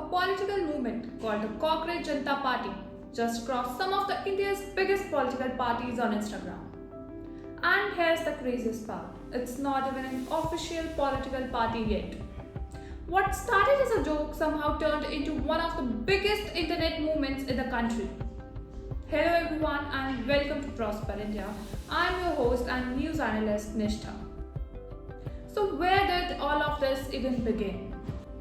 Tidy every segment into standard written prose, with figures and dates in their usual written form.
political movement called the CockroachJantaParty just crossed some of the India's biggest political parties on Instagram. And here's the craziest part. It's not even an official political party yet. What started as a joke somehow turned into one of the biggest internet movements in the country. Hello everyone and welcome to Prosper India. I'm your host and news analyst Nishtha. So where did all of this even begin?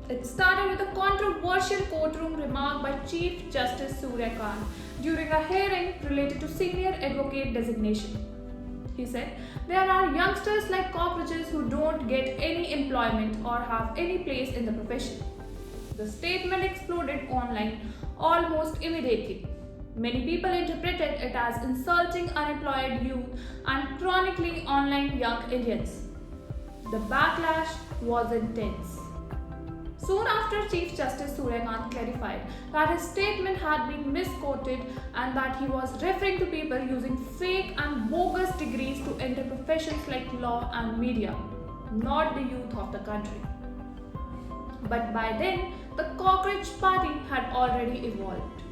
It started with a controversial courtroom remark by Chief Justice Surya Kant during a hearing related to senior advocate designation. He said, there are youngsters like cockroaches who don't get any employment or have any place in the profession. The statement exploded online almost immediately. Many people interpreted it as insulting unemployed youth and chronically online young Indians. The backlash was intense. Soon after, Chief Justice Surya Kant clarified that his statement had been misquoted and that he was referring to people using fake and bogus degrees to enter professions like law and media, not the youth of the country. But by then, the Cockroach Party had already evolved.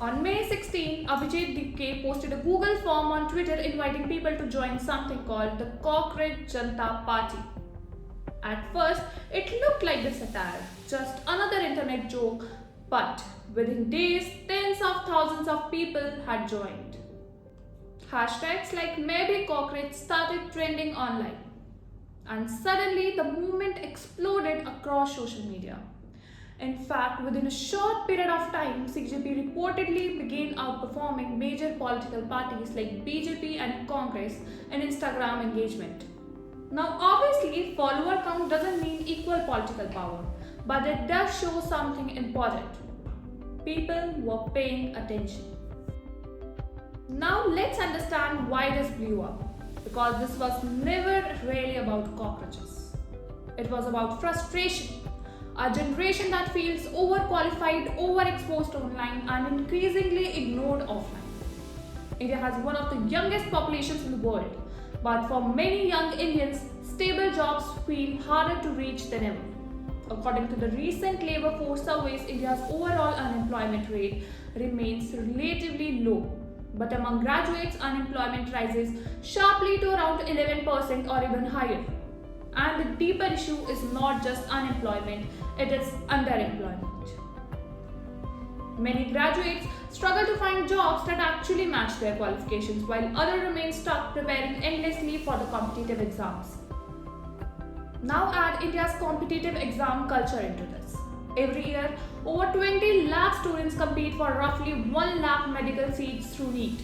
On May 16, Abhijit Dipke posted a Google form on Twitter inviting people to join something called the CockroachJantaParty. At first, it looked like a satire, just another internet joke, but within days, tens of thousands of people had joined. Hashtags like Maybe Cockroach started trending online, and suddenly the movement exploded across social media. In fact, within a short period of time, CJP reportedly began outperforming major political parties like BJP and Congress in Instagram engagement. Now obviously, follower count doesn't mean equal political power, but it does show something important. People were paying attention. Now let's understand why this blew up, because this was never really about cockroaches. It was about frustration. A generation that feels overqualified, overexposed online and increasingly ignored offline. India has one of the youngest populations in the world, but for many young Indians, stable jobs feel harder to reach than ever. According to the recent labour force surveys, India's overall unemployment rate remains relatively low. But among graduates, unemployment rises sharply to around 11% or even higher. And the deeper issue is not just unemployment, it is underemployment. Many graduates struggle to find jobs that actually match their qualifications, while others remain stuck preparing endlessly for the competitive exams. Now add India's competitive exam culture into this. Every year, over 20 lakh students compete for roughly 1 lakh medical seats through NEET.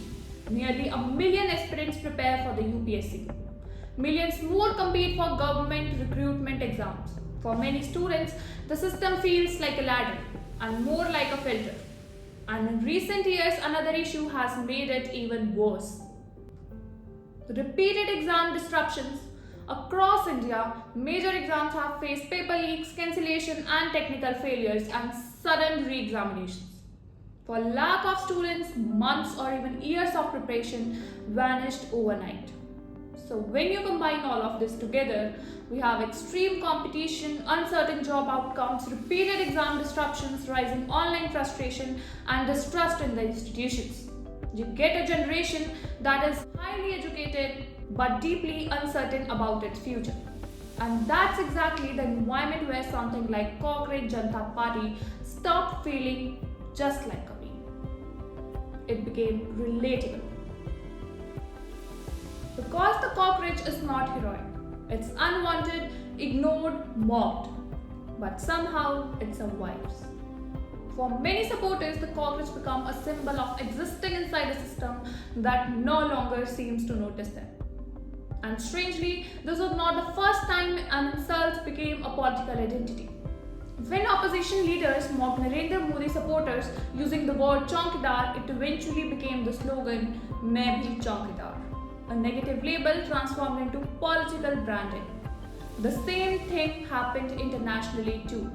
Nearly a million aspirants prepare for the UPSC. Millions more compete for government recruitment exams. For many students, the system feels like a ladder and more like a filter. And in recent years, another issue has made it even worse. Repeated exam disruptions. Across India, major exams have faced paper leaks, cancellation and technical failures and sudden re-examinations. For lack of students, months or even years of preparation vanished overnight. So when you combine all of this together, we have extreme competition, uncertain job outcomes, repeated exam disruptions, rising online frustration and distrust in the institutions. You get a generation that is highly educated but deeply uncertain about its future. And that's exactly the environment where something like CockroachJantaParty stopped feeling just like a meme. It became relatable. Because the cockroach is not heroic. It's unwanted, ignored, mocked. But somehow it survives. For many supporters, the cockroach become a symbol of existing inside a system that no longer seems to notice them. And strangely, this was not the first time an insult became a political identity. When opposition leaders mocked Narendra Modi supporters using the word Chaukidar, it eventually became the slogan, Main bhi Chaukidar. A negative label transformed into political branding. The same thing happened internationally too.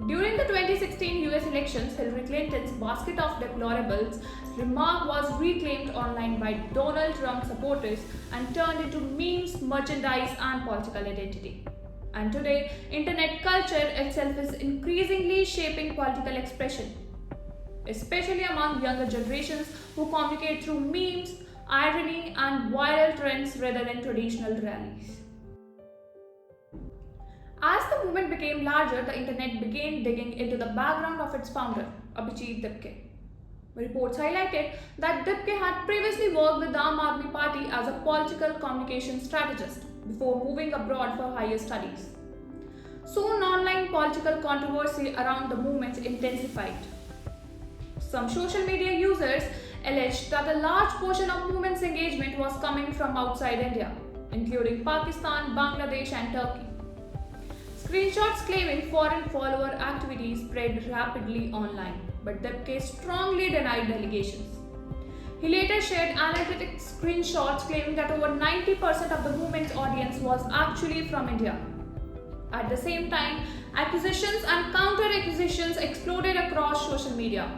During the 2016 US elections, Hillary Clinton's basket of deplorables remark was reclaimed online by Donald Trump supporters and turned into memes, merchandise and political identity. And today, internet culture itself is increasingly shaping political expression, especially among younger generations who communicate through memes, irony, and viral trends rather than traditional rallies. As the movement became larger, the internet began digging into the background of its founder, Abhijit Dipke. Reports highlighted that Dipke had previously worked with the Aam Aadmi Party as a political communication strategist before moving abroad for higher studies. Soon, online political controversy around the movement intensified. Some social media users alleged that a large portion of movement's engagement was coming from outside India, including Pakistan, Bangladesh, and Turkey. Screenshots claiming foreign follower activity spread rapidly online, but Dipke strongly denied the allegations. He later shared analytic screenshots claiming that over 90% of the movement's audience was actually from India. At the same time, accusations and counter-accusations exploded across social media.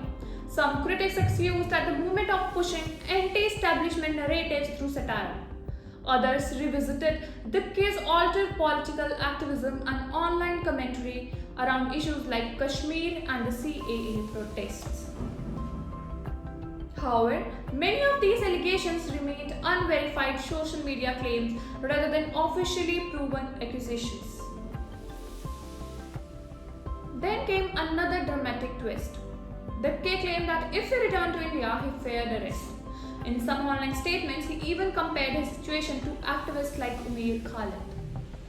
Some critics accused that the movement of pushing anti-establishment narratives through satire. Others revisited Dipke's altered political activism and online commentary around issues like Kashmir and the CAA protests. However, many of these allegations remained unverified social media claims rather than officially proven accusations. Then came another dramatic twist. Dipke claimed that if he returned to India, he feared arrest. In some online statements, he even compared his situation to activists like Umair Khalid.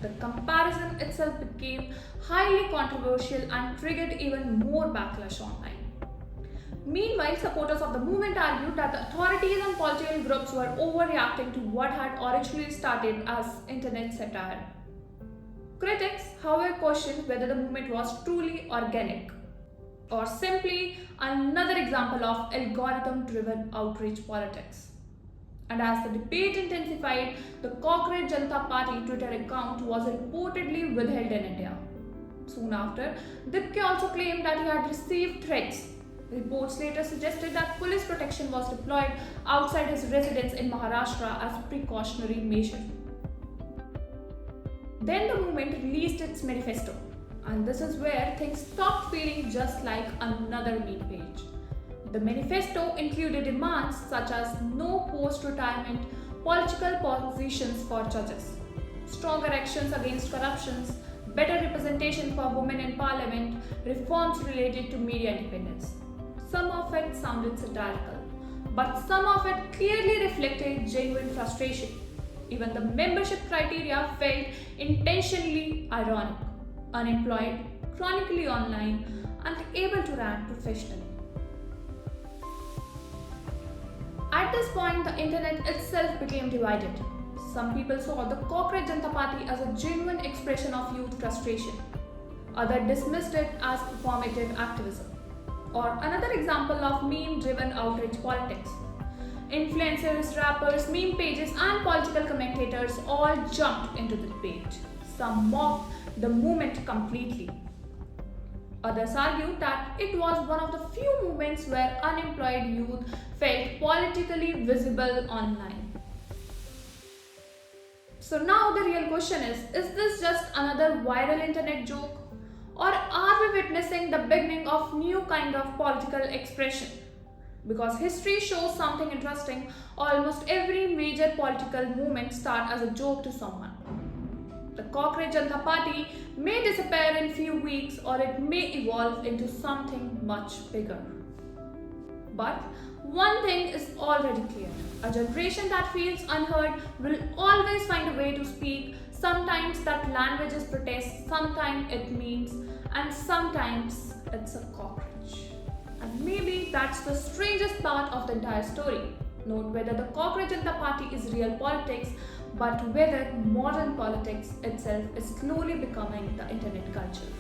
The comparison itself became highly controversial and triggered even more backlash online. Meanwhile, supporters of the movement argued that the authorities and political groups were overreacting to what had originally started as internet satire. Critics, however, questioned whether the movement was truly organic or simply another example of algorithm-driven outrage politics. And as the debate intensified, the CockroachJantaParty Twitter account was reportedly withheld in India. Soon after, Dipke also claimed that he had received threats. Reports later suggested that police protection was deployed outside his residence in Maharashtra as a precautionary measure. Then the movement released its manifesto, and this is where things stopped feeling just like another meme page. The manifesto included demands such as no post-retirement political positions for judges, stronger actions against corruption, better representation for women in parliament, reforms related to media independence. Some of it sounded satirical, but some of it clearly reflected genuine frustration. Even the membership criteria felt intentionally ironic: unemployed, chronically online, unable to rank professionally. At this point, the internet itself became divided. Some people saw the Cockroach Janta Party as a genuine expression of youth frustration. Others dismissed it as performative activism, or another example of meme-driven outrage politics. Influencers, rappers, meme pages, and political commentators all jumped into the debate. Some mocked the movement completely. Others argued that it was one of the few movements where unemployed youth felt politically visible online. So now the real question is this just another viral internet joke? Or are we witnessing the beginning of new kind of political expression? Because history shows something interesting. Almost every major political movement starts as a joke to someone. The Cockroach Janta Party may disappear in few weeks, or it may evolve into something much bigger. But one thing is already clear. A generation that feels unheard will always find a way to speak. Sometimes that language is protest, sometimes it means, and sometimes it's a cockroach. And maybe that's the strangest part of the entire story. Not whether the Cockroach Janta Party is real politics, but whether modern politics itself is slowly becoming the internet culture.